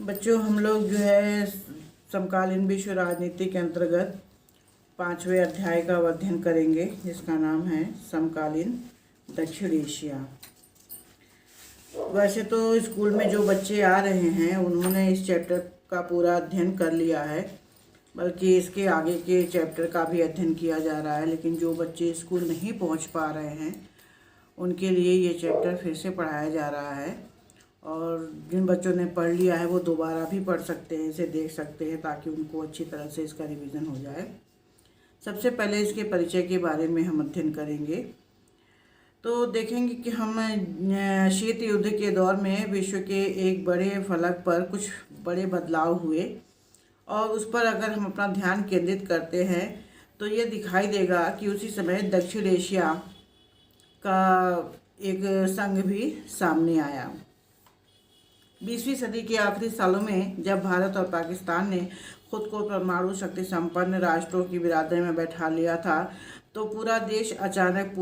बच्चों, हम लोग जो है समकालीन विश्व राजनीति के अंतर्गत 5वें अध्याय का अध्ययन करेंगे, जिसका नाम है समकालीन दक्षिण एशिया। वैसे तो स्कूल में जो बच्चे आ रहे हैं उन्होंने इस चैप्टर का पूरा अध्ययन कर लिया है, बल्कि इसके आगे के चैप्टर का भी अध्ययन किया जा रहा है। लेकिन जो बच्चे स्कूल नहीं पहुंच पा रहे हैं उनके लिए ये चैप्टर फिर से पढ़ाया जा रहा है, और जिन बच्चों ने पढ़ लिया है वो दोबारा भी पढ़ सकते हैं, इसे देख सकते हैं, ताकि उनको अच्छी तरह से इसका रिवीजन हो जाए। सबसे पहले इसके परिचय के बारे में हम अध्ययन करेंगे। तो देखेंगे कि हम शीत युद्ध के दौर में विश्व के एक बड़े फलक पर कुछ बड़े बदलाव हुए, और उस पर अगर हम अपना ध्यान केंद्रित करते हैं तो ये दिखाई देगा कि उसी समय दक्षिण एशिया का एक संघ भी सामने आया। 20वीं सदी के आखिरी सालों में जब भारत और पाकिस्तान ने खुद को परमाणु शक्ति संपन्न राष्ट्रों की बिरादरी में बैठा लिया था, तो पूरा देश अचानक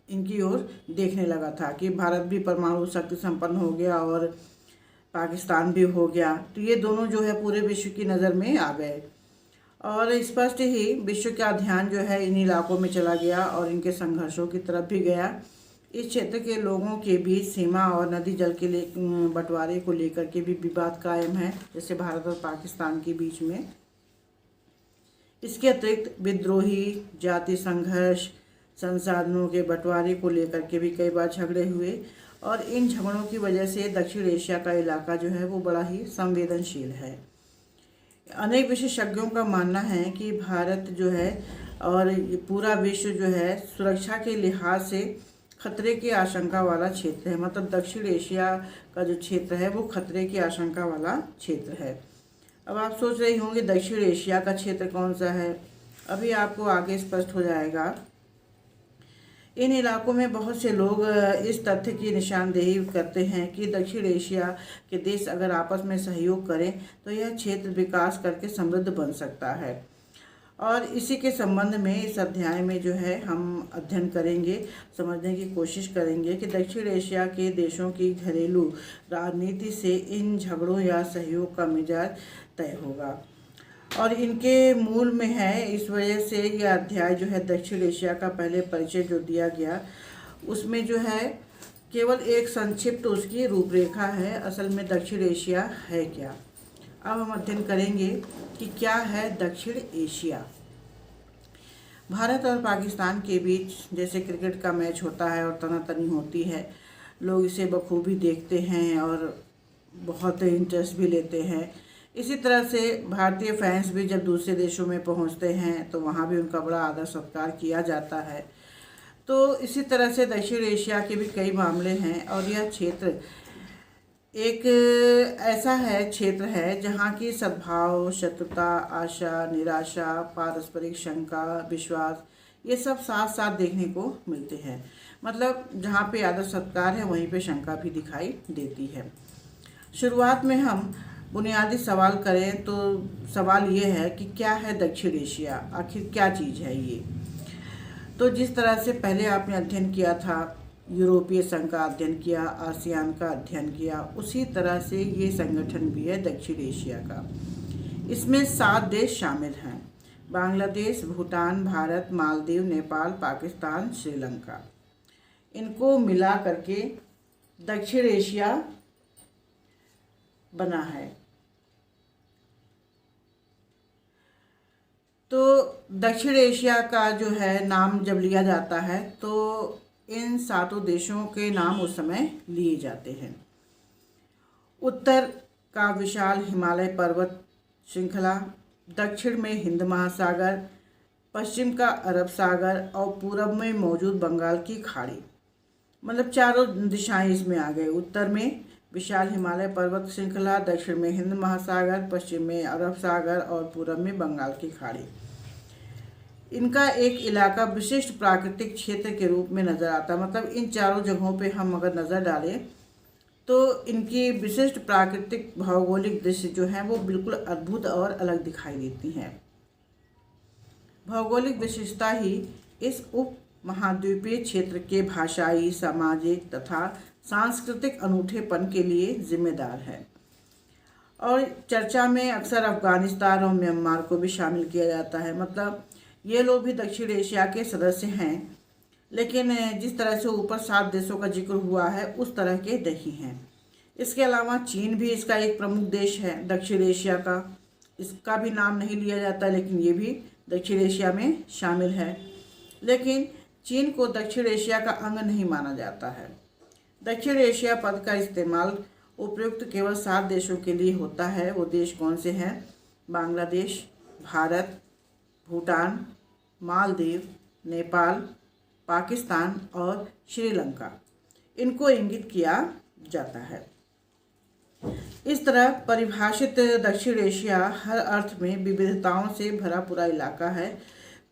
इनकी ओर देखने लगा था कि भारत भी परमाणु शक्ति संपन्न हो गया और पाकिस्तान भी हो गया। तो ये दोनों जो है पूरे विश्व की नज़र में आ गए, और स्पष्ट ही विश्व का ध्यान जो है इन इलाकों में चला गया और इनके संघर्षों की तरफ भी गया। इस क्षेत्र के लोगों के बीच सीमा और नदी जल के बंटवारे को लेकर के भी विवाद कायम है, जैसे भारत और पाकिस्तान के बीच में। इसके अतिरिक्त विद्रोही, जाति संघर्ष, संसाधनों के बंटवारे को लेकर के भी कई बार झगड़े हुए, और इन झगड़ों की वजह से दक्षिण एशिया का इलाका जो है वो बड़ा ही संवेदनशील है। अनेक विशेषज्ञों का मानना है कि भारत जो है और पूरा विश्व जो है सुरक्षा के लिहाज से खतरे की आशंका वाला क्षेत्र है। मतलब दक्षिण एशिया का जो क्षेत्र है वो खतरे की आशंका वाला क्षेत्र है। अब आप सोच रहे होंगे दक्षिण एशिया का क्षेत्र कौन सा है। अभी आपको आगे स्पष्ट हो जाएगा। इन इलाकों में बहुत से लोग इस तथ्य की निशानदेही करते हैं कि दक्षिण एशिया के देश अगर आपस में सहयोग करें तो यह क्षेत्र विकास करके समृद्ध बन सकता है। और इसी के संबंध में इस अध्याय में जो है हम अध्ययन करेंगे, समझने की कोशिश करेंगे कि दक्षिण एशिया के देशों की घरेलू राजनीति से इन झगड़ों या सहयोग का मिजाज तय होगा, और इनके मूल में है। इस वजह से यह अध्याय जो है दक्षिण एशिया का पहले परिचय जो दिया गया उसमें जो है केवल एक संक्षिप्त उसकी रूपरेखा है, असल में दक्षिण एशिया है क्या। अब हम अध्ययन करेंगे कि क्या है दक्षिण एशिया। भारत और पाकिस्तान के बीच जैसे क्रिकेट का मैच होता है और तनातनी होती है, लोग इसे बखूबी देखते हैं और बहुत इंटरेस्ट भी लेते हैं। इसी तरह से भारतीय फैंस भी जब दूसरे देशों में पहुंचते हैं तो वहां भी उनका बड़ा आदर सत्कार किया जाता है। तो इसी तरह से दक्षिण एशिया के भी कई मामले हैं, और यह क्षेत्र एक ऐसा क्षेत्र है जहाँ की सद्भाव, शत्रुता, आशा, निराशा, पारस्परिक शंका, विश्वास, ये सब साथ साथ देखने को मिलते हैं। मतलब जहाँ पे आदर सत्कार है वहीं पे शंका भी दिखाई देती है। शुरुआत में हम बुनियादी सवाल करें तो सवाल ये है कि क्या है दक्षिण एशिया, आखिर क्या चीज़ है ये। तो जिस तरह से पहले आपने अध्ययन किया था, यूरोपीय संघ का अध्ययन किया, आसियान का अध्ययन किया, उसी तरह से ये संगठन भी है दक्षिण एशिया का। इसमें 7 देश शामिल हैं: बांग्लादेश, भूटान, भारत, मालदीव, नेपाल, पाकिस्तान, श्रीलंका। इनको मिला करके दक्षिण एशिया बना है। तो दक्षिण एशिया का जो है नाम जब लिया जाता है तो इन 7 देशों के नाम उस समय लिए जाते हैं। उत्तर का विशाल हिमालय पर्वत श्रृंखला, दक्षिण में हिंद महासागर, पश्चिम का अरब सागर, और पूरब में मौजूद बंगाल की खाड़ी। मतलब चारों दिशाएं इसमें आ गए। उत्तर में विशाल हिमालय पर्वत श्रृंखला, दक्षिण में हिंद महासागर, पश्चिम में अरब सागर और पूरब में बंगाल की खाड़ी। इनका एक इलाका विशिष्ट प्राकृतिक क्षेत्र के रूप में नज़र आता है। मतलब इन चारों जगहों पे हम अगर नज़र डालें तो इनकी विशिष्ट प्राकृतिक भौगोलिक दृश्य जो है वो बिल्कुल अद्भुत और अलग दिखाई देती हैं। भौगोलिक विशेषता ही इस उप महाद्वीपीय क्षेत्र के भाषाई, सामाजिक तथा सांस्कृतिक अनूठेपन के लिए जिम्मेदार है। और चर्चा में अक्सर अफगानिस्तान और म्यांमार को भी शामिल किया जाता है। मतलब ये लोग भी दक्षिण एशिया के सदस्य हैं, लेकिन जिस तरह से ऊपर 7 देशों का जिक्र हुआ है उस तरह के नहीं हैं। इसके अलावा चीन भी इसका एक प्रमुख देश है दक्षिण एशिया का। इसका भी नाम नहीं लिया जाता, लेकिन ये भी दक्षिण एशिया में शामिल है। लेकिन चीन को दक्षिण एशिया का अंग नहीं माना जाता है। दक्षिण एशिया पद का इस्तेमाल उपयुक्त केवल 7 देशों के लिए होता है। वो देश कौन से हैं? बांग्लादेश, भारत, भूटान, मालदीव, नेपाल, पाकिस्तान और श्रीलंका। इनको इंगित किया जाता है। इस तरह परिभाषित दक्षिण एशिया हर अर्थ में विविधताओं से भरा पूरा इलाका है।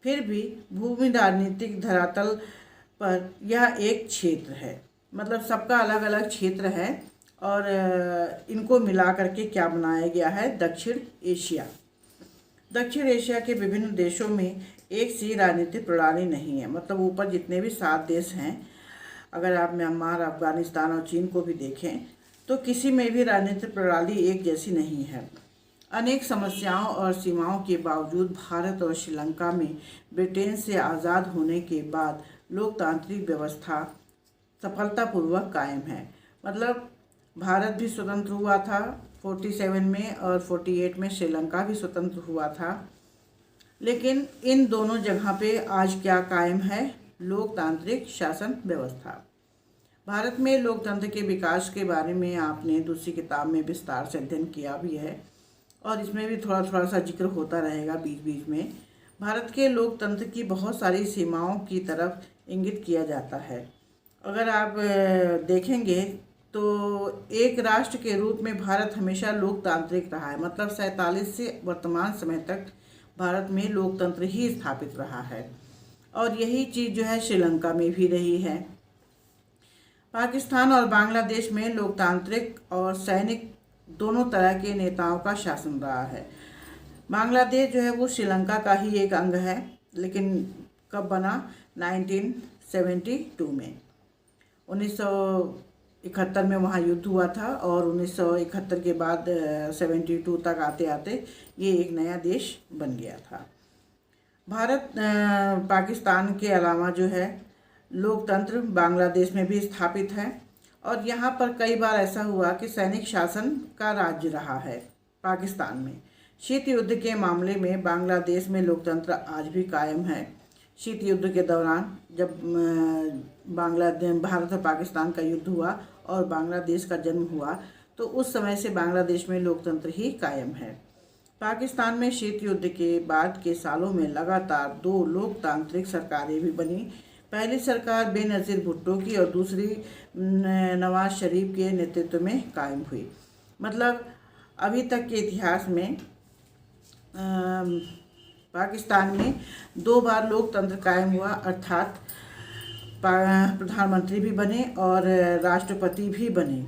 फिर भी भूमि राजनीतिक धरातल पर यह एक क्षेत्र है। मतलब सबका अलग अलग क्षेत्र है और इनको मिला करके क्या बनाया गया है? दक्षिण एशिया। दक्षिण एशिया के विभिन्न देशों में एक सी राजनीतिक प्रणाली नहीं है। मतलब ऊपर जितने भी 7 देश हैं, अगर आप म्यांमार, अफगानिस्तान और चीन को भी देखें तो किसी में भी राजनीतिक प्रणाली एक जैसी नहीं है। अनेक समस्याओं और सीमाओं के बावजूद भारत और श्रीलंका में ब्रिटेन से आज़ाद होने के बाद लोकतांत्रिक व्यवस्था सफलतापूर्वक कायम है। मतलब भारत भी स्वतंत्र हुआ था 47 में और 48 में श्रीलंका भी स्वतंत्र हुआ था। लेकिन इन दोनों जगह पे आज क्या कायम है? लोकतांत्रिक शासन व्यवस्था। भारत में लोकतंत्र के विकास के बारे में आपने दूसरी किताब में विस्तार से अध्ययन किया भी है और इसमें भी थोड़ा थोड़ा सा जिक्र होता रहेगा बीच बीच में। भारत के लोकतंत्र की बहुत सारी सीमाओं की तरफ इंगित किया जाता है। अगर आप देखेंगे तो एक राष्ट्र के रूप में भारत हमेशा लोकतांत्रिक रहा है। मतलब 47 से वर्तमान समय तक भारत में लोकतंत्र ही स्थापित रहा है और यही चीज़ जो है श्रीलंका में भी रही है। पाकिस्तान और बांग्लादेश में लोकतांत्रिक और सैनिक दोनों तरह के नेताओं का शासन रहा है। बांग्लादेश जो है वो श्रीलंका का ही एक अंग है, लेकिन कब बना? 1972 में। 1971 में वहाँ युद्ध हुआ था और 1971 के बाद 72 तक आते आते ये एक नया देश बन गया था। भारत पाकिस्तान के अलावा जो है लोकतंत्र बांग्लादेश में भी स्थापित है और यहाँ पर कई बार ऐसा हुआ कि सैनिक शासन का राज्य रहा है पाकिस्तान में। शीत युद्ध के मामले में बांग्लादेश में लोकतंत्र आज भी कायम है। शीत युद्ध के दौरान जब भारत और पाकिस्तान का युद्ध हुआ और बांग्लादेश का जन्म हुआ तो उस समय से बांग्लादेश में लोकतंत्र ही कायम है। पाकिस्तान में शीत युद्ध के बाद के सालों में लगातार 2 लोकतांत्रिक सरकारें भी बनी। पहली सरकार बेनज़ीर भुट्टो की और दूसरी नवाज शरीफ के नेतृत्व में कायम हुई। मतलब अभी तक के इतिहास में पाकिस्तान में 2 बार लोकतंत्र कायम हुआ, अर्थात प्रधानमंत्री भी बने और राष्ट्रपति भी बने।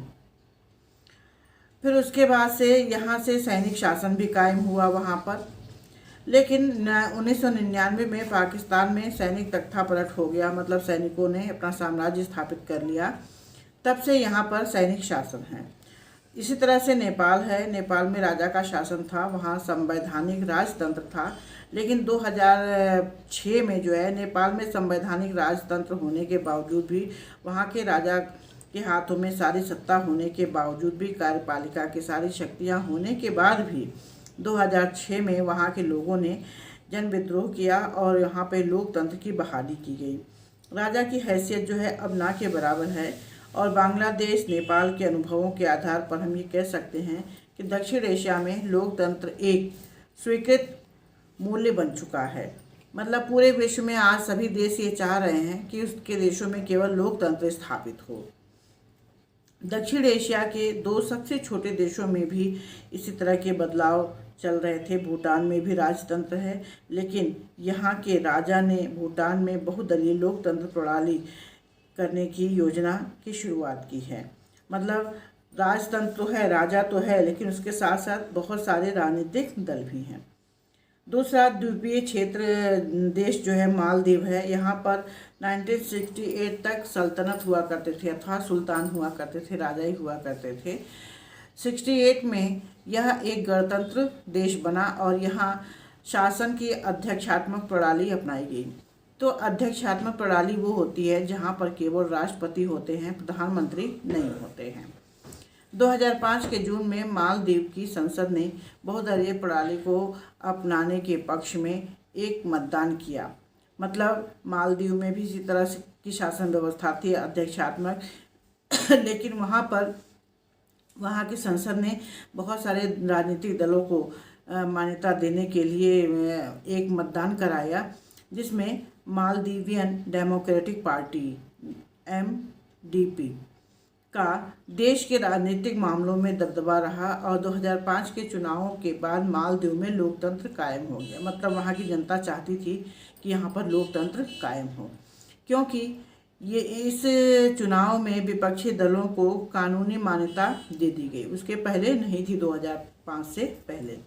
फिर उसके बाद से यहाँ से सैनिक शासन भी कायम हुआ वहाँ पर। लेकिन 1999 में पाकिस्तान में सैनिक तख्तापलट हो गया। मतलब सैनिकों ने अपना साम्राज्य स्थापित कर लिया। तब से यहाँ पर सैनिक शासन है। इसी तरह से नेपाल है। नेपाल में राजा का शासन था, वहाँ संवैधानिक राजतंत्र था। लेकिन 2006 में जो है नेपाल में संवैधानिक राजतंत्र होने के बावजूद भी, वहाँ के राजा के हाथों में सारी सत्ता होने के बावजूद भी, कार्यपालिका की सारी शक्तियाँ होने के बाद भी 2006 में वहाँ के लोगों ने जन विद्रोह किया और यहाँ पे लोकतंत्र की बहाली की गई। राजा की हैसियत जो है अब ना के बराबर है और बांग्लादेश नेपाल के अनुभवों के आधार पर हम ये कह सकते हैं कि दक्षिण एशिया में लोकतंत्र एक स्वीकृत मूल्य बन चुका है। मतलब पूरे विश्व में आज सभी देश ये चाह रहे हैं कि उसके देशों में केवल लोकतंत्र स्थापित हो। दक्षिण एशिया के 2 सबसे छोटे देशों में भी इसी तरह के बदलाव चल रहे थे। भूटान में भी राजतंत्र है, लेकिन यहाँ के राजा ने भूटान में बहुदलीय लोकतंत्र प्रणाली करने की योजना की शुरुआत की है। मतलब राजतंत्र तो है, राजा तो है, लेकिन उसके साथ साथ बहुत सारे राजनीतिक दल भी हैं। दूसरा द्वीपीय क्षेत्र देश जो है मालदीव है। यहाँ पर 1968 तक सल्तनत हुआ करते थे अथवा सुल्तान हुआ करते थे, राजा ही हुआ करते थे। 68 में यह एक गणतंत्र देश बना और यहाँ शासन की अध्यक्षात्मक प्रणाली अपनाई गई। तो अध्यक्षात्मक प्रणाली वो होती है जहाँ पर केवल राष्ट्रपति होते हैं, प्रधानमंत्री नहीं होते हैं। 2005 के जून में मालदीव की संसद ने बहुदलीय प्रणाली को अपनाने के पक्ष में एक मतदान किया। मतलब मालदीव में भी इसी तरह की शासन व्यवस्था थी, अध्यक्षात्मक लेकिन वहाँ की संसद ने बहुत सारे राजनीतिक दलों को मान्यता देने के लिए एक मतदान कराया, जिसमें मालदीवियन डेमोक्रेटिक पार्टी MDP का देश के राजनीतिक मामलों में दबदबा रहा और 2005 के चुनावों के बाद मालदीव में लोकतंत्र कायम हो गया। मतलब वहाँ की जनता चाहती थी कि यहाँ पर लोकतंत्र कायम हो, क्योंकि ये इस चुनाव में विपक्षी दलों को कानूनी मान्यता दे दी गई, उसके पहले नहीं थी 2005 से पहले।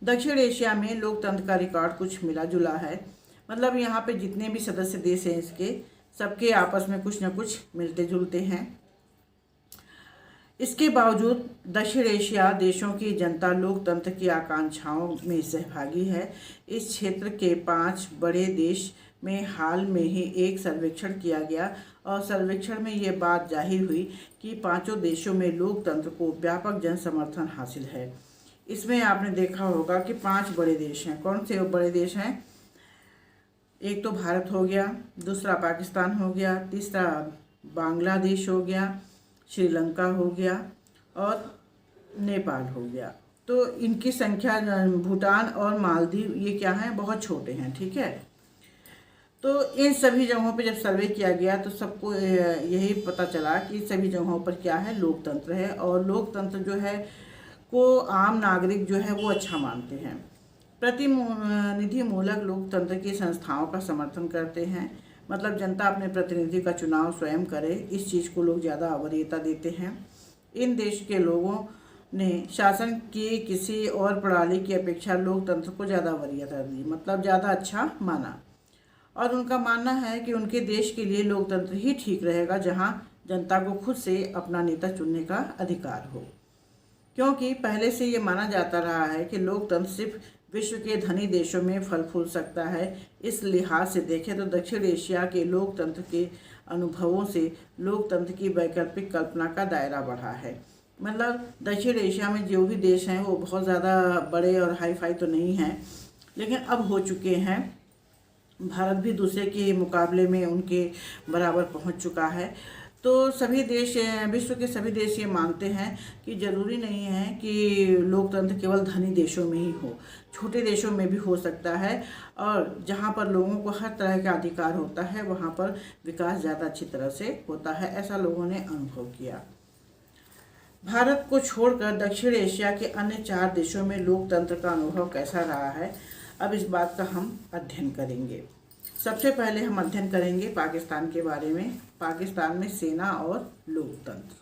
दक्षिण एशिया में लोकतंत्र का रिकॉर्ड कुछ मिला जुला है। मतलब यहाँ पे जितने भी सदस्य देश हैं इसके सबके आपस में कुछ न कुछ मिलते जुलते हैं। इसके बावजूद दक्षिण एशिया देशों की जनता लोकतंत्र की आकांक्षाओं में सहभागी है। इस क्षेत्र के 5 बड़े देश में हाल में ही एक सर्वेक्षण किया गया और सर्वेक्षण में ये बात जाहिर हुई कि 5 देशों में लोकतंत्र को व्यापक जन समर्थन हासिल है। इसमें आपने देखा होगा कि 5 बड़े देश हैं। कौन से बड़े देश हैं? एक तो भारत हो गया, दूसरा पाकिस्तान हो गया, तीसरा बांग्लादेश हो गया, श्रीलंका हो गया और नेपाल हो गया। तो इनकी संख्या, भूटान और मालदीव ये क्या हैं, बहुत छोटे हैं। ठीक है, तो इन सभी जगहों पे जब सर्वे किया गया तो सबको यही पता चला कि सभी जगहों पर क्या है, लोकतंत्र है। और लोकतंत्र जो है को आम नागरिक जो है वो अच्छा मानते हैं। प्रतिनिधि मूलक लोकतंत्र की संस्थाओं का समर्थन करते हैं। मतलब जनता अपने प्रतिनिधि का चुनाव स्वयं करे, इस चीज़ को लोग ज़्यादा वरीयता देते हैं। इन देश के लोगों ने शासन की किसी और प्रणाली की अपेक्षा लोकतंत्र को ज़्यादा वरीयता दी, मतलब ज़्यादा अच्छा माना। और उनका मानना है कि उनके देश के लिए लोकतंत्र ही ठीक रहेगा जहां जनता को खुद से अपना नेता चुनने का अधिकार हो, क्योंकि पहले से ये माना जाता रहा है कि लोकतंत्र सिर्फ विश्व के धनी देशों में फल फूल सकता है। इस लिहाज से देखें तो दक्षिण एशिया के लोकतंत्र के अनुभवों से लोकतंत्र की वैकल्पिक कल्पना का दायरा बढ़ा है। मतलब दक्षिण एशिया में जो भी देश हैं वो बहुत ज़्यादा बड़े और हाई फाई तो नहीं हैं, लेकिन अब हो चुके हैं। भारत भी दूसरे के मुकाबले में उनके बराबर पहुंच चुका है। तो सभी देश, विश्व के सभी देश ये मानते हैं कि ज़रूरी नहीं है कि लोकतंत्र केवल धनी देशों में ही हो, छोटे देशों में भी हो सकता है। और जहाँ पर लोगों को हर तरह का अधिकार होता है वहाँ पर विकास ज़्यादा अच्छी तरह से होता है, ऐसा लोगों ने अनुभव किया। भारत को छोड़कर दक्षिण एशिया के अन्य 4 देशों में लोकतंत्र का अनुभव कैसा रहा है, अब इस बात का हम अध्ययन करेंगे। सबसे पहले हम अध्ययन करेंगे पाकिस्तान के बारे में। पाकिस्तान में सेना और लोकतंत्र।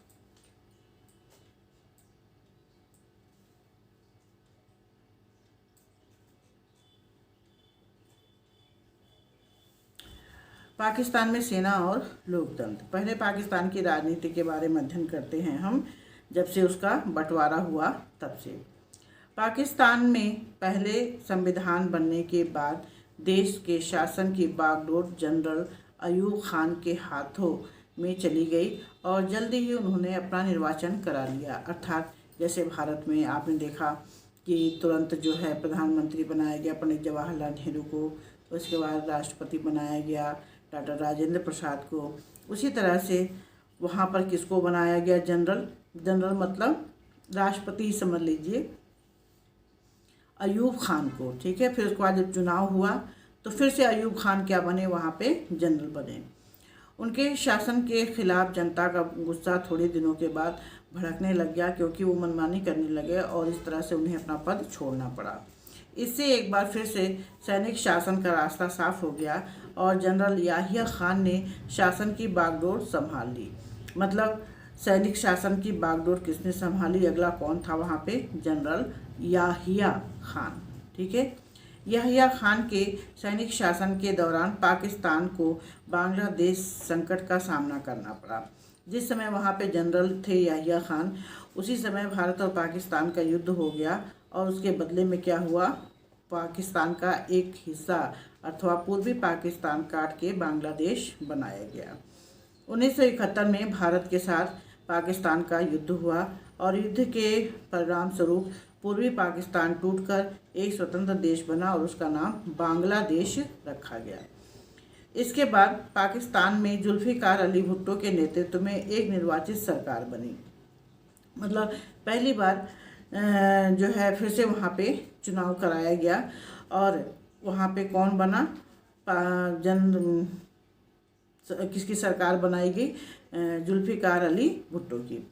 पाकिस्तान में सेना और लोकतंत्र। पहले पाकिस्तान की राजनीति के बारे में अध्ययन करते हैं हम, जब से उसका बंटवारा हुआ तब से। पाकिस्तान में पहले संविधान बनने के बाद देश के शासन की बागडोर जनरल अयूब खान के हाथों में चली गई और जल्दी ही उन्होंने अपना निर्वाचन करा लिया। अर्थात जैसे भारत में आपने देखा कि तुरंत जो है प्रधानमंत्री बनाया गया पंडित जवाहरलाल नेहरू को, उसके बाद राष्ट्रपति बनाया गया डॉक्टर राजेंद्र प्रसाद को। उसी तरह से वहाँ पर किसको बनाया गया, जनरल मतलब राष्ट्रपति ही समझ लीजिए, अयूब खान को। ठीक है, फिर उसके बाद जब चुनाव हुआ तो फिर से अयूब खान क्या बने, वहाँ पे जनरल बने। उनके शासन के खिलाफ जनता का गुस्सा थोड़े दिनों के बाद भड़कने लग गया, क्योंकि वो मनमानी करने लगे और इस तरह से उन्हें अपना पद छोड़ना पड़ा। इससे एक बार फिर से सैनिक शासन का रास्ता साफ हो गया और जनरल याहिया खान ने शासन की बागडोर संभाल ली। मतलब सैनिक शासन की बागडोर किसने संभाली, अगला कौन था वहाँ पे, जनरल याहिया खान। ठीक है, याहिया खान के सैनिक शासन के दौरान पाकिस्तान को बांग्लादेश संकट का सामना करना पड़ा, जिस समय वहाँ पे जनरल थे याहिया खान, उसी समय भारत और पाकिस्तान का युद्ध हो गया और उसके बदले में क्या हुआ, पाकिस्तान का एक हिस्सा अथवा पूर्वी पाकिस्तान काट के बांग्लादेश बनाया गया। 1971 में भारत के साथ पाकिस्तान का युद्ध हुआ और युद्ध के परिणाम स्वरूप पूर्वी पाकिस्तान टूटकर एक स्वतंत्र देश बना और उसका नाम बांग्लादेश रखा गया। इसके बाद पाकिस्तान में जुल्फिकार अली भुट्टो के नेतृत्व में एक निर्वाचित सरकार बनी। मतलब पहली बार जो है फिर से वहाँ पे चुनाव कराया गया और वहाँ पे कौन बना, किसकी सरकार बनाई गई, जुल्फिकार अली भुट्टो की।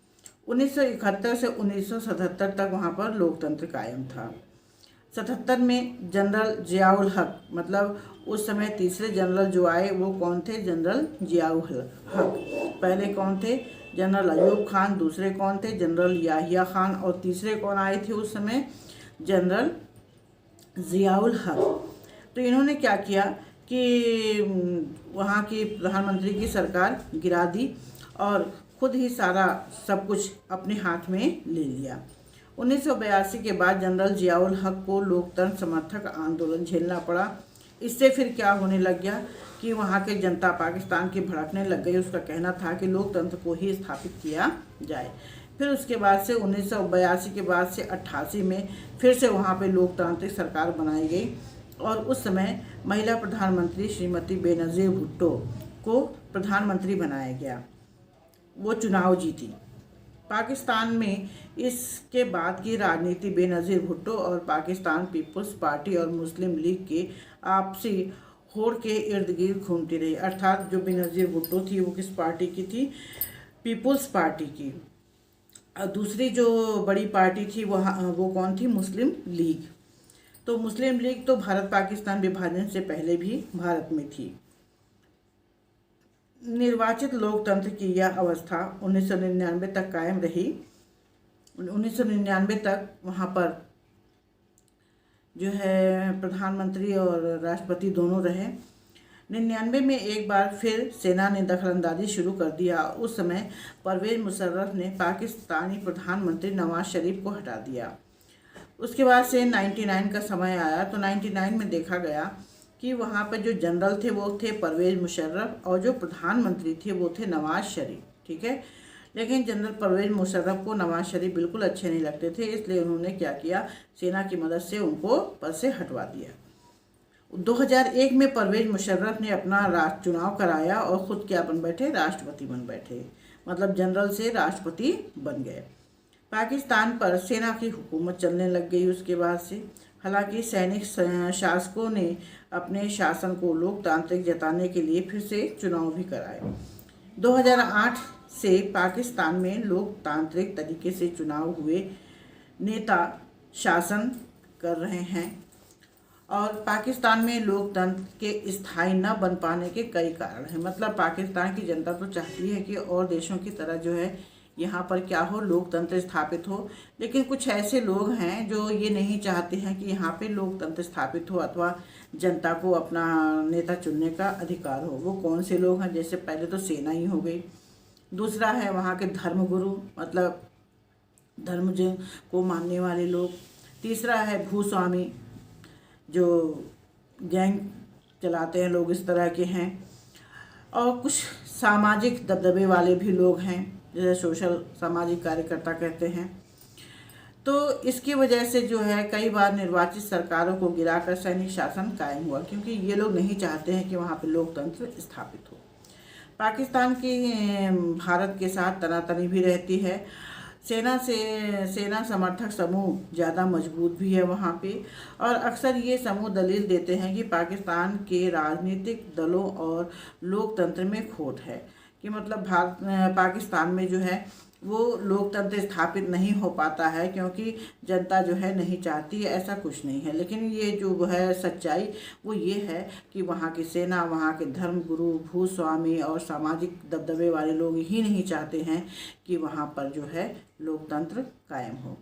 1971 से 1977 तक वहाँ पर लोकतंत्र कायम था। 77 में जनरल जियाउल हक, मतलब उस समय तीसरे जनरल जो आए वो कौन थे, जनरल जियाउल हक। पहले कौन थे, जनरल अयूब खान, दूसरे कौन थे, जनरल याहिया खान, और तीसरे कौन आए थे उस समय, जनरल जियाउल हक। तो इन्होंने क्या किया कि वहाँ की प्रधानमंत्री की सरकार गिरा दी और खुद ही सारा सब कुछ अपने हाथ में ले लिया। 1982 के बाद जनरल जियाउल हक को लोकतंत्र समर्थक आंदोलन झेलना पड़ा। इससे फिर क्या होने लग गया कि वहाँ के जनता पाकिस्तान की भड़कने लग गई। उसका कहना था कि लोकतंत्र को ही स्थापित किया जाए। फिर उसके बाद से 1982 के बाद से 88 में फिर से वहाँ पे लोकतांत्रिक सरकार बनाई गई और उस समय महिला प्रधानमंत्री श्रीमती बेनज़ीर भुट्टो को प्रधानमंत्री बनाया गया। वो चुनाव जीती। पाकिस्तान में इसके बाद की राजनीति बेनज़ीर भुट्टो और पाकिस्तान पीपल्स पार्टी और मुस्लिम लीग के आपसी होड़ के इर्द गिर्द घूमती रही। अर्थात जो बेनज़ीर भुट्टो थी वो किस पार्टी की थी, पीपल्स पार्टी की। और दूसरी जो बड़ी पार्टी थी वो कौन थी, मुस्लिम लीग। तो मुस्लिम लीग तो भारत पाकिस्तान विभाजन से पहले भी भारत में थी। निर्वाचित लोकतंत्र की यह अवस्था 1999 तक कायम रही। 1999 तक वहाँ पर जो है प्रधानमंत्री और राष्ट्रपति दोनों रहे। 99 में एक बार फिर सेना ने दखलंदाजी शुरू कर दिया। उस समय परवेज मुशर्रफ ने पाकिस्तानी प्रधानमंत्री नवाज शरीफ को हटा दिया। उसके बाद से 99 का समय आया तो 99 में देखा गया कि वहाँ पर जो जनरल थे वो थे परवेज मुशर्रफ और जो प्रधानमंत्री थे वो थे नवाज शरीफ। ठीक है, लेकिन जनरल परवेज मुशर्रफ को नवाज शरीफ बिल्कुल अच्छे नहीं लगते थे, इसलिए उन्होंने क्या किया, सेना की मदद से उनको पद से हटवा दिया। 2001 में परवेज मुशर्रफ ने अपना चुनाव कराया और ख़ुद क्या बन बैठे, राष्ट्रपति बन बैठे। मतलब जनरल से राष्ट्रपति बन गए। पाकिस्तान पर सेना की हुकूमत चलने लग गई उसके बाद से। हालांकि सैनिक शासकों ने अपने शासन को लोकतांत्रिक जताने के लिए फिर से चुनाव भी कराए। 2008 से पाकिस्तान में लोकतांत्रिक तरीके से चुनाव हुए नेता शासन कर रहे हैं और पाकिस्तान में लोकतंत्र के स्थायी न बन पाने के कई कारण हैं। मतलब पाकिस्तान की जनता तो चाहती है कि और देशों की तरह जो है यहाँ पर क्या हो, लोकतंत्र स्थापित हो, लेकिन कुछ ऐसे लोग हैं जो ये नहीं चाहते हैं कि यहाँ पे लोकतंत्र स्थापित हो अथवा जनता को अपना नेता चुनने का अधिकार हो। वो कौन से लोग हैं, जैसे पहले तो सेना ही हो गई, दूसरा है वहाँ के धर्मगुरु, मतलब धर्म को मानने वाले लोग, तीसरा है भूस्वामी जो गैंग चलाते हैं लोग, इस तरह के हैं, और कुछ सामाजिक दबदबे वाले भी लोग हैं जैसे सोशल सामाजिक कार्यकर्ता कहते हैं। तो इसकी वजह से जो है कई बार निर्वाचित सरकारों को गिराकर सैनिक शासन कायम हुआ, क्योंकि ये लोग नहीं चाहते हैं कि वहाँ पे लोकतंत्र स्थापित हो। पाकिस्तान की भारत के साथ तनातनी भी रहती है। सेना समर्थक समूह ज़्यादा मजबूत भी है वहाँ पे, और अक्सर ये समूह दलील देते हैं कि पाकिस्तान के राजनीतिक दलों और लोकतंत्र में खोट है, कि मतलब पाकिस्तान में जो है वो लोकतंत्र स्थापित नहीं हो पाता है क्योंकि जनता जो है नहीं चाहती है, ऐसा कुछ नहीं है। लेकिन ये जो है सच्चाई वो ये है कि वहाँ की सेना, वहाँ के धर्मगुरु, भूस्वामी और सामाजिक दबदबे वाले लोग ही नहीं चाहते हैं कि वहाँ पर जो है लोकतंत्र कायम हो।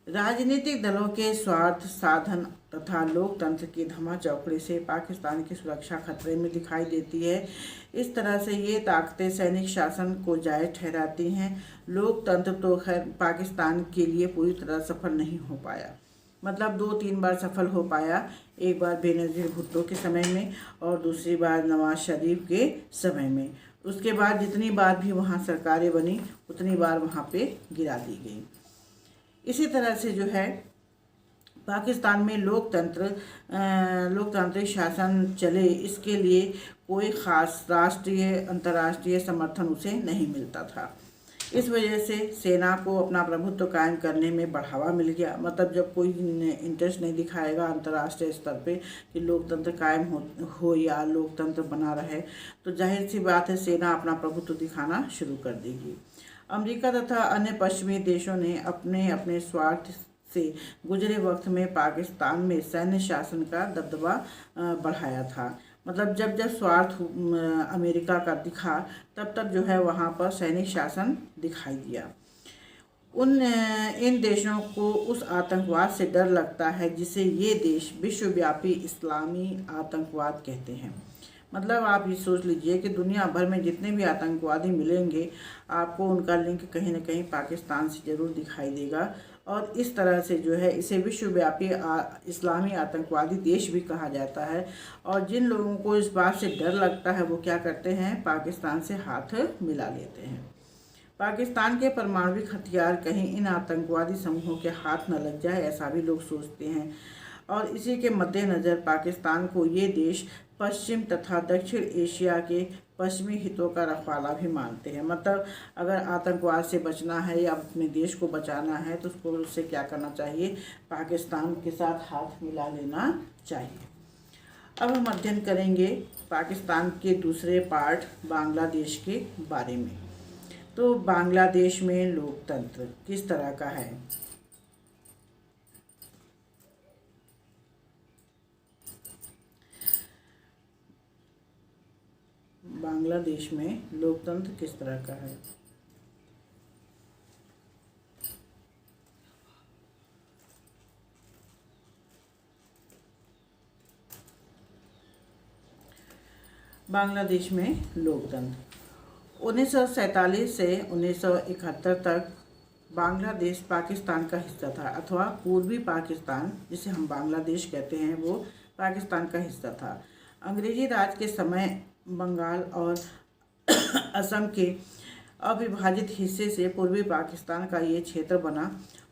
राजनीतिक दलों के स्वार्थ साधन तथा लोकतंत्र की धमाचौकड़ी से पाकिस्तान की सुरक्षा खतरे में दिखाई देती है। इस तरह से ये ताकतें सैनिक शासन को जायज़ ठहराती हैं। लोकतंत्र तो खैर पाकिस्तान के लिए पूरी तरह सफल नहीं हो पाया, मतलब 2-3 बार सफल हो पाया। एक बार बेनज़ीर भुट्टो के समय में और दूसरी बार नवाज शरीफ के समय में। उसके बाद जितनी बार भी वहाँ सरकारें बनी उतनी बार वहाँ पे गिरा दी गई। इसी तरह से जो है पाकिस्तान में लोकतांत्रिक शासन चले, इसके लिए कोई ख़ास राष्ट्रीय अंतर्राष्ट्रीय समर्थन उसे नहीं मिलता था। इस वजह से सेना को अपना प्रभुत्व कायम करने में बढ़ावा मिल गया। मतलब जब कोई इंटरेस्ट नहीं दिखाएगा अंतर्राष्ट्रीय स्तर पे कि लोकतंत्र कायम हो या लोकतंत्र बना रहे, तो जाहिर सी बात है सेना अपना प्रभुत्व दिखाना शुरू कर देगी। अमेरिका तथा अन्य पश्चिमी देशों ने अपने अपने स्वार्थ से गुजरे वक्त में पाकिस्तान में सैन्य शासन का दबदबा बढ़ाया था। मतलब जब जब स्वार्थ अमेरिका का दिखा तब तब जो है वहाँ पर सैनिक शासन दिखाई दिया। इन देशों को उस आतंकवाद से डर लगता है जिसे ये देश विश्वव्यापी इस्लामी आतंकवाद कहते हैं। मतलब आप ये सोच लीजिए कि दुनिया भर में जितने भी आतंकवादी मिलेंगे आपको उनका लिंक कहीं ना कहीं पाकिस्तान से ज़रूर दिखाई देगा। और इस तरह से जो है इसे विश्वव्यापी इस्लामी आतंकवादी देश भी कहा जाता है। और जिन लोगों को इस बात से डर लगता है वो क्या करते हैं, पाकिस्तान से हाथ मिला लेते हैं। पाकिस्तान के परमाणविक हथियार कहीं इन आतंकवादी समूहों के हाथ न लग जाए, ऐसा भी लोग सोचते हैं। और इसी के मद्देनज़र पाकिस्तान को ये देश पश्चिम तथा दक्षिण एशिया के पश्चिमी हितों का रखवाला भी मानते हैं। मतलब अगर आतंकवाद से बचना है या अपने देश को बचाना है तो उससे क्या करना चाहिए, पाकिस्तान के साथ हाथ मिला लेना चाहिए। अब हम अध्ययन करेंगे पाकिस्तान के दूसरे पार्ट बांग्लादेश के बारे में। तो बांग्लादेश में लोकतंत्र किस तरह का है। बांग्लादेश में लोकतंत्र किस तरह का है। बांग्लादेश में लोकतंत्र 1947 से 1971 तक बांग्लादेश पाकिस्तान का हिस्सा था, अथवा पूर्वी पाकिस्तान जिसे हम बांग्लादेश कहते हैं वो पाकिस्तान का हिस्सा था। अंग्रेजी राज के समय बंगाल और असम के अविभाजित हिस्से से पूर्वी पाकिस्तान का ये क्षेत्र बना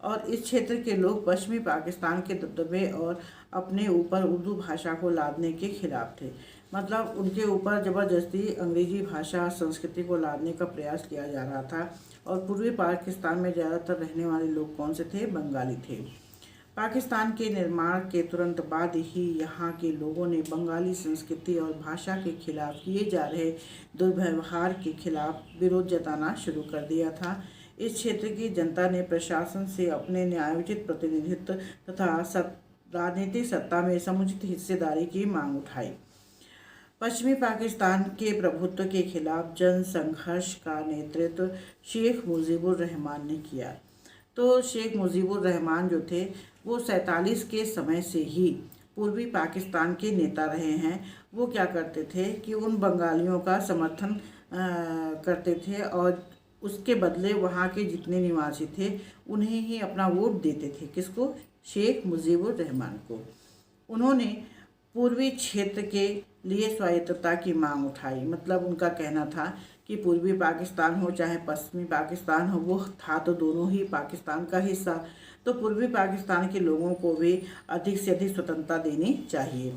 और इस क्षेत्र के लोग पश्चिमी पाकिस्तान के दबदबे और अपने ऊपर उर्दू भाषा को लादने के खिलाफ थे। मतलब उनके ऊपर ज़बरदस्ती अंग्रेजी भाषा संस्कृति को लादने का प्रयास किया जा रहा था। और पूर्वी पाकिस्तान में ज़्यादातर रहने वाले लोग कौन से थे, बंगाली थे। पाकिस्तान के निर्माण के तुरंत बाद ही यहाँ के लोगों ने बंगाली संस्कृति और भाषा के खिलाफ किए जा रहे दुर्व्यवहार के खिलाफ विरोध जताना शुरू कर दिया था। इस क्षेत्र की जनता ने प्रशासन से अपने न्यायोचित प्रतिनिधित्व तथा राजनीतिक सत्ता में समुचित हिस्सेदारी की मांग उठाई। पश्चिमी पाकिस्तान के प्रभुत्व के खिलाफ जन संघर्ष का नेतृत्व शेख मुजीबुर रहमान ने किया। तो शेख मुजीबुर रहमान जो थे वो 47 के समय से ही पूर्वी पाकिस्तान के नेता रहे हैं। वो क्या करते थे कि उन बंगालियों का समर्थन करते थे और उसके बदले वहाँ के जितने निवासी थे उन्हें ही अपना वोट देते थे। किसको, शेख मुजीबुर रहमान को। उन्होंने पूर्वी क्षेत्र के लिए स्वायत्तता की मांग उठाई। मतलब उनका कहना था कि पूर्वी पाकिस्तान हो चाहे पश्चिमी पाकिस्तान हो, वो था तो दोनों ही पाकिस्तान का हिस्सा। तो पूर्वी पाकिस्तान के लोगों को भी अधिक से अधिक स्वतंत्रता देनी चाहिए।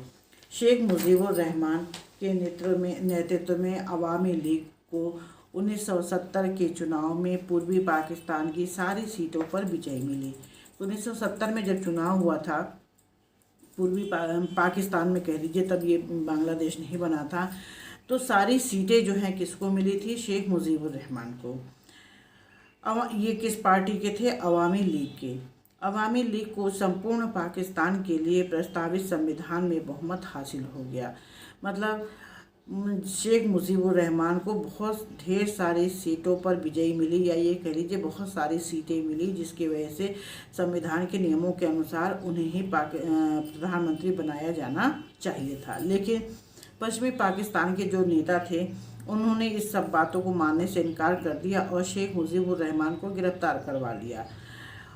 शेख मुजीबुर रहमान के नेतृत्व में अवामी लीग को 1970 के चुनाव में पूर्वी पाकिस्तान की सारी सीटों पर विजय मिली। 1970 में जब चुनाव हुआ था पूर्वी पाकिस्तान में, कह लीजिए तब ये बांग्लादेश नहीं बना था, तो सारी सीटें जो हैं किसको मिली थी, शेख मुजीबुर रहमान को। ये किस पार्टी के थे, अवामी लीग के। अवामी लीग को संपूर्ण पाकिस्तान के लिए प्रस्तावित संविधान में बहुमत हासिल हो गया। मतलब शेख मुजीबुर रहमान को बहुत ढेर सारी सीटों पर विजयी मिली, या ये कह लीजिए बहुत सारी सीटें मिली, जिसकी वजह से संविधान के नियमों के अनुसार उन्हें ही प्रधानमंत्री बनाया जाना चाहिए था। लेकिन पश्चिमी पाकिस्तान के जो नेता थे उन्होंने इस सब बातों को मानने से इनकार कर दिया और शेख मुजीबुर रहमान को गिरफ्तार करवा लिया।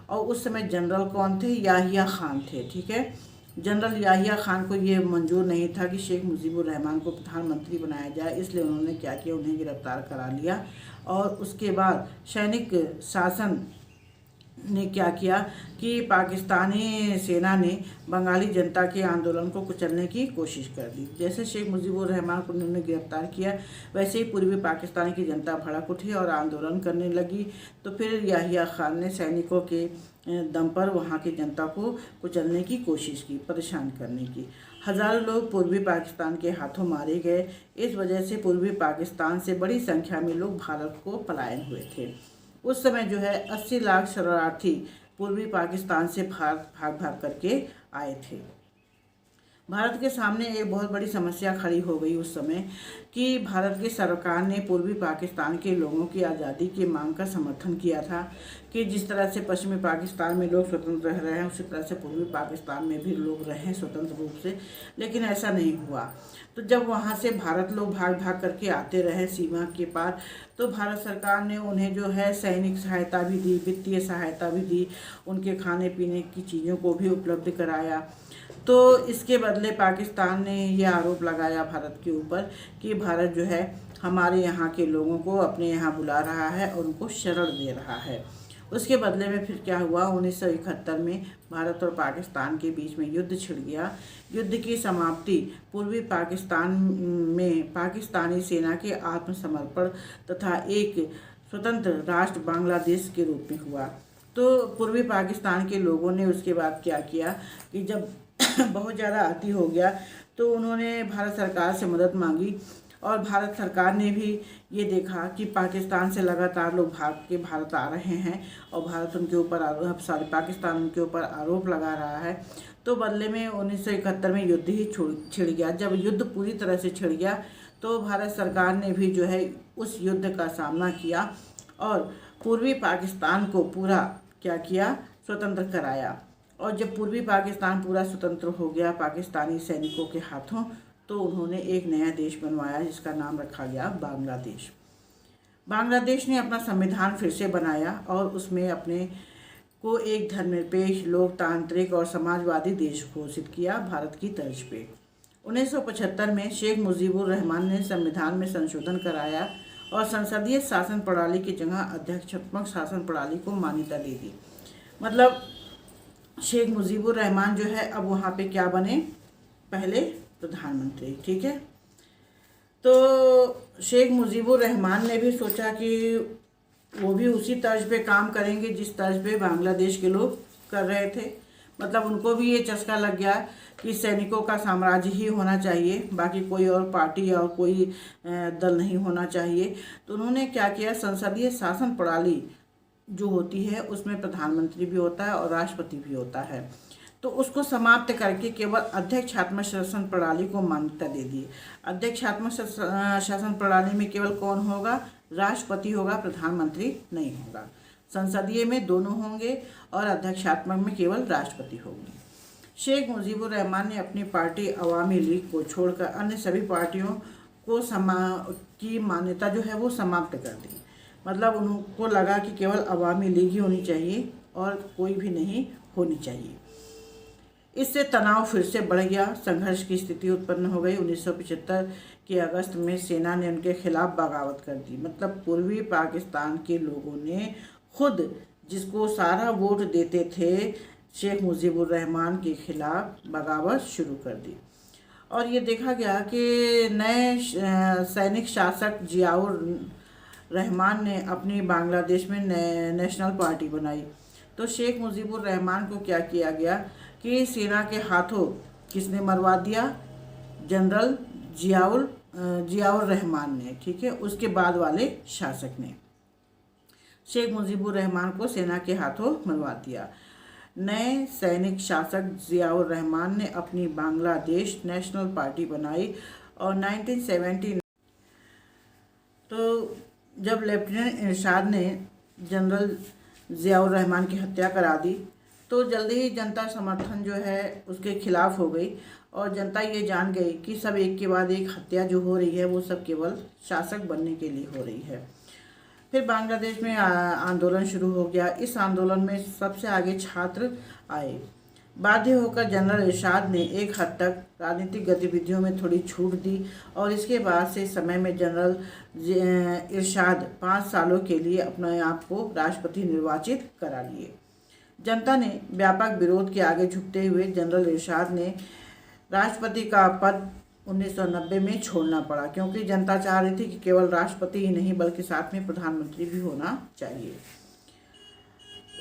और उस समय जनरल कौन थे? याहिया खान थे। ठीक है, जनरल याहिया खान को ये मंजूर नहीं था कि शेख मुजीबुर रहमान को प्रधानमंत्री बनाया जाए, इसलिए उन्होंने क्या किया, उन्हें गिरफ्तार करा लिया। और उसके बाद सैनिक शासन ने क्या किया कि पाकिस्तानी सेना ने बंगाली जनता के आंदोलन को कुचलने की कोशिश कर दी। जैसे शेख मुजीबुर रहमान को उन्होंने गिरफ्तार किया, वैसे ही पूर्वी पाकिस्तान की जनता भड़क उठी और आंदोलन करने लगी। तो फिर याहिया खान ने सैनिकों के दम पर वहाँ की जनता को कुचलने की कोशिश की, परेशान करने की। हज़ारों लोग पूर्वी पाकिस्तान के हाथों मारे गए। इस वजह से पूर्वी पाकिस्तान से बड़ी संख्या में लोग भारत को पलायन हुए थे। उस समय जो है 80 लाख शरणार्थी पूर्वी पाकिस्तान से भारत भाग भाग करके आए थे। भारत के सामने एक बहुत बड़ी समस्या खड़ी हो गई उस समय कि भारत की सरकार ने पूर्वी पाकिस्तान के लोगों की आज़ादी की मांग का समर्थन किया था कि जिस तरह से पश्चिमी पाकिस्तान में लोग स्वतंत्र रह रहे हैं, उसी तरह से पूर्वी पाकिस्तान में भी लोग रहें स्वतंत्र रूप से। लेकिन ऐसा नहीं हुआ। तो जब वहाँ से भारत लोग भाग भाग करके आते रहे सीमा के पार, तो भारत सरकार ने उन्हें जो है सैनिक सहायता भी दी, वित्तीय सहायता भी दी, उनके खाने पीने की चीज़ों को भी उपलब्ध कराया। तो इसके बदले पाकिस्तान ने ये आरोप लगाया भारत के ऊपर कि भारत जो है हमारे यहाँ के लोगों को अपने यहाँ बुला रहा है और उनको शरण दे रहा है। उसके बदले में फिर क्या हुआ, 1971 में भारत और पाकिस्तान के बीच में युद्ध छिड़ गया। युद्ध की समाप्ति पूर्वी पाकिस्तान में पाकिस्तानी सेना के आत्मसमर्पण तथा एक स्वतंत्र राष्ट्र बांग्लादेश के रूप में हुआ। तो पूर्वी पाकिस्तान के लोगों ने उसके बाद क्या किया कि जब बहुत ज़्यादा अति हो गया तो उन्होंने भारत सरकार से मदद मांगी। और भारत सरकार ने भी ये देखा कि पाकिस्तान से लगातार लोग भाग के भारत आ रहे हैं और भारत उनके ऊपर पाकिस्तान उनके ऊपर आरोप लगा रहा है। तो बदले में 1971 में युद्ध ही छिड़ गया। जब युद्ध पूरी तरह से छिड़ गया तो भारत सरकार ने भी जो है उस युद्ध का सामना किया और पूर्वी पाकिस्तान को पूरा क्या किया, स्वतंत्र कराया। और जब पूर्वी पाकिस्तान पूरा स्वतंत्र हो गया पाकिस्तानी सैनिकों के हाथों, तो उन्होंने एक नया देश बनवाया जिसका नाम रखा गया बांग्लादेश। बांग्लादेश ने अपना संविधान फिर से बनाया और उसमें अपने को एक धर्मनिरपेक्ष, लोकतांत्रिक और समाजवादी देश घोषित किया भारत की तर्ज पे। 1975 में शेख मुजीबुर रहमान ने संविधान में संशोधन कराया और संसदीय शासन प्रणाली की जगह अध्यक्षात्मक शासन प्रणाली को मान्यता दे दी। मतलब शेख मुजीबुर रहमान जो है अब वहाँ पे क्या बने, पहले प्रधानमंत्री। ठीक है, तो शेख मुजीबुर रहमान ने भी सोचा कि वो भी उसी तर्ज पे काम करेंगे जिस तर्ज पे बांग्लादेश के लोग कर रहे थे। मतलब उनको भी ये चस्का लग गया कि सैनिकों का साम्राज्य ही होना चाहिए, बाकी कोई और पार्टी और कोई दल नहीं होना चाहिए। तो उन्होंने क्या किया, संसदीय शासन प्रणाली जो होती है उसमें प्रधानमंत्री भी होता है और राष्ट्रपति भी होता है, तो उसको समाप्त करके केवल अध्यक्षात्मक शासन प्रणाली को मान्यता दे दी। अध्यक्षात्मक शासन प्रणाली में केवल कौन होगा, राष्ट्रपति होगा, प्रधानमंत्री नहीं होगा। संसदीय में दोनों होंगे और अध्यक्षात्मक में केवल राष्ट्रपति होंगे। शेख मुजीबुर रहमान ने अपनी पार्टी अवामी लीग को छोड़कर अन्य सभी पार्टियों को की मान्यता जो है वो समाप्त कर दी। मतलब उनको लगा कि केवल अवामी लीग ही होनी चाहिए और कोई भी नहीं होनी चाहिए। इससे तनाव फिर से बढ़ गया, संघर्ष की स्थिति उत्पन्न हो गई। 1975 के अगस्त में सेना ने उनके खिलाफ बगावत कर दी। मतलब पूर्वी पाकिस्तान के लोगों ने खुद जिसको सारा वोट देते थे शेख मुजीबुर रहमान के खिलाफ बगावत शुरू कर दी। और ये देखा गया कि नए सैनिक शासक जियाउर रहमान ने अपनी बांग्लादेश में नेशनल पार्टी बनाई। तो शेख मुजीबुर रहमान को क्या किया गया कि सेना के हाथों किसने मरवा दिया, जनरल जियाउर रहमान ने। ठीक है, उसके बाद वाले शासक ने शेख मुजीबुर रहमान को सेना के हाथों मरवा दिया। नए सैनिक शासक जियाउर रहमान ने अपनी बांग्लादेश नेशनल पार्टी बनाई और 1970 तो जब लेफ्टिनेंट इरशाद ने जनरल ज़ियाउर रहमान की हत्या करा दी तो जल्दी ही जनता समर्थन जो है उसके खिलाफ हो गई और जनता ये जान गई कि सब एक के बाद एक हत्या जो हो रही है वो सब केवल शासक बनने के लिए हो रही है। फिर बांग्लादेश में आंदोलन शुरू हो गया। इस आंदोलन में सबसे आगे छात्र आए। बाध्य होकर जनरल इरशाद ने एक हद तक राजनीतिक गतिविधियों में थोड़ी छूट दी और इसके बाद से समय में जनरल इरशाद 5 सालों के लिए अपने आप को राष्ट्रपति निर्वाचित करा लिए। जनता ने व्यापक विरोध के आगे झुकते हुए जनरल इरशाद ने राष्ट्रपति का पद 1990 में छोड़ना पड़ा, क्योंकि जनता चाह रही थी कि केवल राष्ट्रपति ही नहीं बल्कि साथ में प्रधानमंत्री भी होना चाहिए।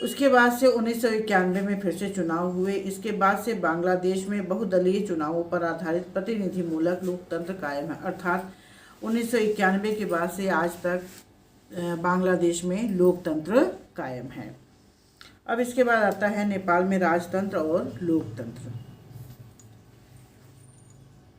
उसके बाद से 1991 में फिर से चुनाव हुए। इसके बाद से बांग्लादेश में बहुदलीय चुनावों पर आधारित प्रतिनिधिमूलक लोकतंत्र कायम है, अर्थात 1991 के बाद से आज तक बांग्लादेश में लोकतंत्र कायम है। अब इसके बाद आता है नेपाल में राजतंत्र और लोकतंत्र।